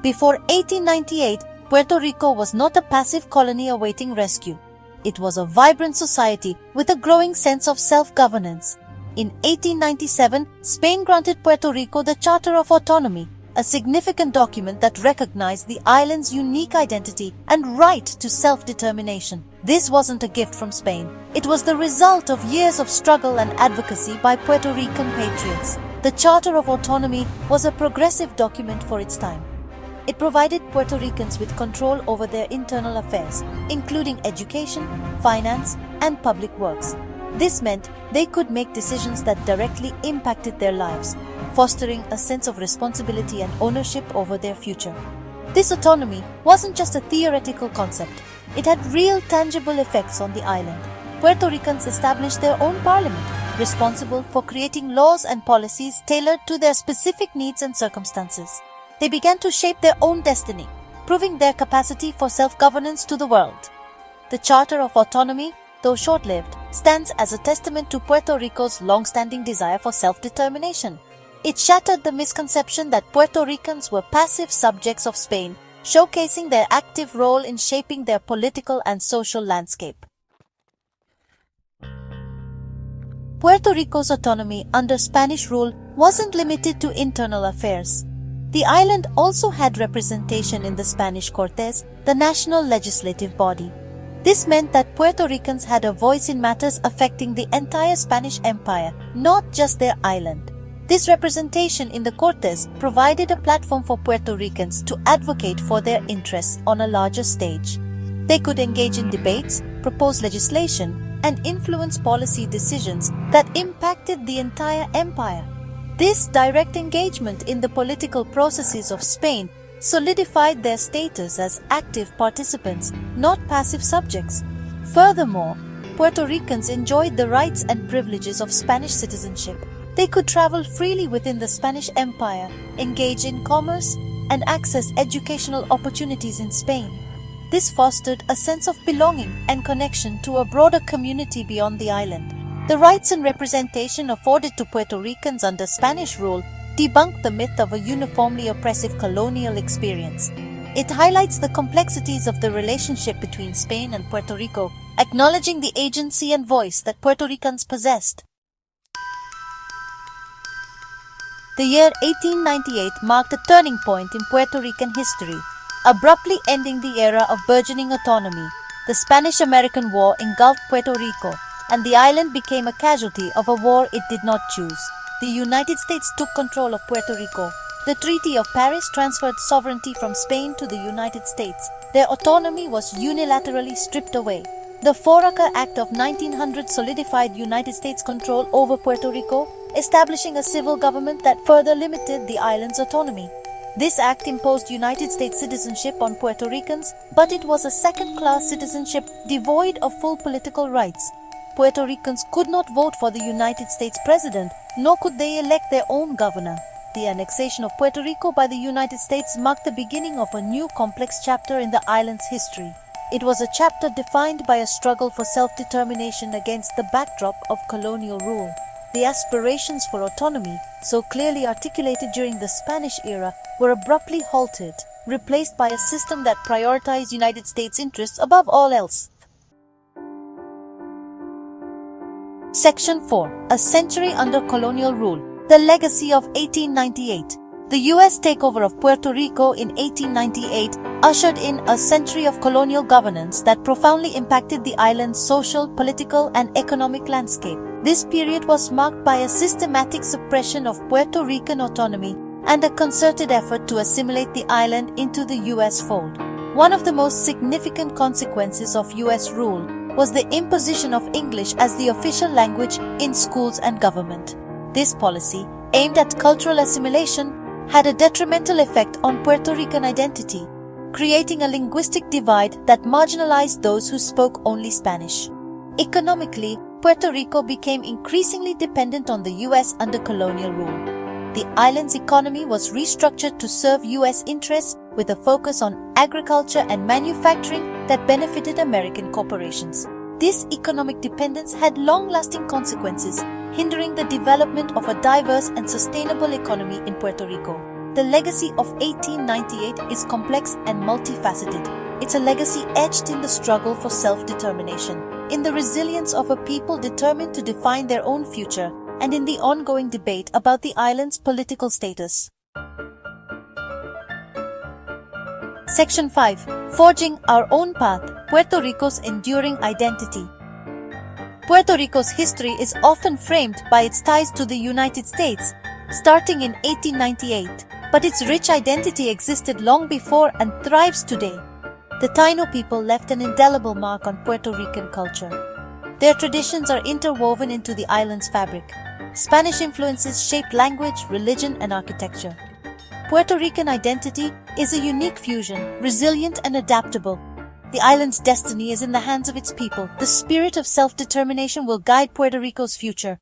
Before 1898, Puerto Rico was not a passive colony awaiting rescue. It was a vibrant society with a growing sense of self-governance. In 1897, Spain granted Puerto Rico the Charter of Autonomy, a significant document that recognized the island's unique identity and right to self-determination. This wasn't a gift from Spain. It was the result of years of struggle and advocacy by Puerto Rican patriots. The Charter of Autonomy was a progressive document for its time. It provided Puerto Ricans with control over their internal affairs, including education, finance, and public works. This meant they could make decisions that directly impacted their lives, fostering a sense of responsibility and ownership over their future. This autonomy wasn't just a theoretical concept. It had real tangible effects on the island. Puerto Ricans established their own parliament, responsible for creating laws and policies tailored to their specific needs and circumstances. They began to shape their own destiny, proving their capacity for self-governance to the world. The Charter of Autonomy, though short-lived, stands as a testament to Puerto Rico's long-standing desire for self-determination. It shattered the misconception that Puerto Ricans were passive subjects of Spain, showcasing their active role in shaping their political and social landscape. Puerto Rico's autonomy under Spanish rule wasn't limited to internal affairs. The island also had representation in the Spanish Cortes, the national legislative body. This meant that Puerto Ricans had a voice in matters affecting the entire Spanish Empire, not just their island. This representation in the Cortes provided a platform for Puerto Ricans to advocate for their interests on a larger stage. They could engage in debates, propose legislation, and influence policy decisions that impacted the entire empire. This direct engagement in the political processes of Spain solidified their status as active participants, not passive subjects. Furthermore, Puerto Ricans enjoyed the rights and privileges of Spanish citizenship. They could travel freely within the Spanish Empire, engage in commerce, and access educational opportunities in Spain. This fostered a sense of belonging and connection to a broader community beyond the island. The rights and representation afforded to Puerto Ricans under Spanish rule debunked the myth of a uniformly oppressive colonial experience. It highlights the complexities of the relationship between Spain and Puerto Rico, acknowledging the agency and voice that Puerto Ricans possessed. The year 1898 marked a turning point in Puerto Rican history, abruptly ending the era of burgeoning autonomy. The Spanish-American War engulfed Puerto Rico, and the island became a casualty of a war it did not choose. The United States took control of Puerto Rico. The Treaty of Paris transferred sovereignty from Spain to the United States. Their autonomy was unilaterally stripped away. The Foraker Act of 1900 solidified United States control over Puerto Rico, establishing a civil government that further limited the island's autonomy. This act imposed United States citizenship on Puerto Ricans, but it was a second-class citizenship devoid of full political rights. Puerto Ricans could not vote for the United States president, nor could they elect their own governor. The annexation of Puerto Rico by the United States marked the beginning of a new complex chapter in the island's history. It was a chapter defined by a struggle for self-determination against the backdrop of colonial rule. The aspirations for autonomy, so clearly articulated during the Spanish era, were abruptly halted, replaced by a system that prioritized United States interests above all else. Section 4. A century under colonial rule. The legacy of 1898. The U.S. takeover of Puerto Rico in 1898 ushered in a century of colonial governance that profoundly impacted the island's social, political, and economic landscape. This period was marked by a systematic suppression of Puerto Rican autonomy and a concerted effort to assimilate the island into the U.S. fold. One of the most significant consequences of U.S. rule was the imposition of English as the official language in schools and government. This policy, aimed at cultural assimilation, had a detrimental effect on Puerto Rican identity, creating a linguistic divide that marginalized those who spoke only Spanish. Economically, Puerto Rico became increasingly dependent on the U.S. under colonial rule. The island's economy was restructured to serve U.S. interests with a focus on agriculture and manufacturing that benefited American corporations. This economic dependence had long-lasting consequences, hindering the development of a diverse and sustainable economy in Puerto Rico. The legacy of 1898 is complex and multifaceted. It's a legacy etched in the struggle for self-determination, in the resilience of a people determined to define their own future, and in the ongoing debate about the island's political status. Section 5. Forging Our Own Path, Puerto Rico's Enduring Identity. Puerto Rico's history is often framed by its ties to the United States, starting in 1898, but its rich identity existed long before and thrives today. The Taino people left an indelible mark on Puerto Rican culture. Their traditions are interwoven into the island's fabric. Spanish influences shaped language, religion, and architecture. Puerto Rican identity is a unique fusion, resilient and adaptable. The island's destiny is in the hands of its people. The spirit of self-determination will guide Puerto Rico's future.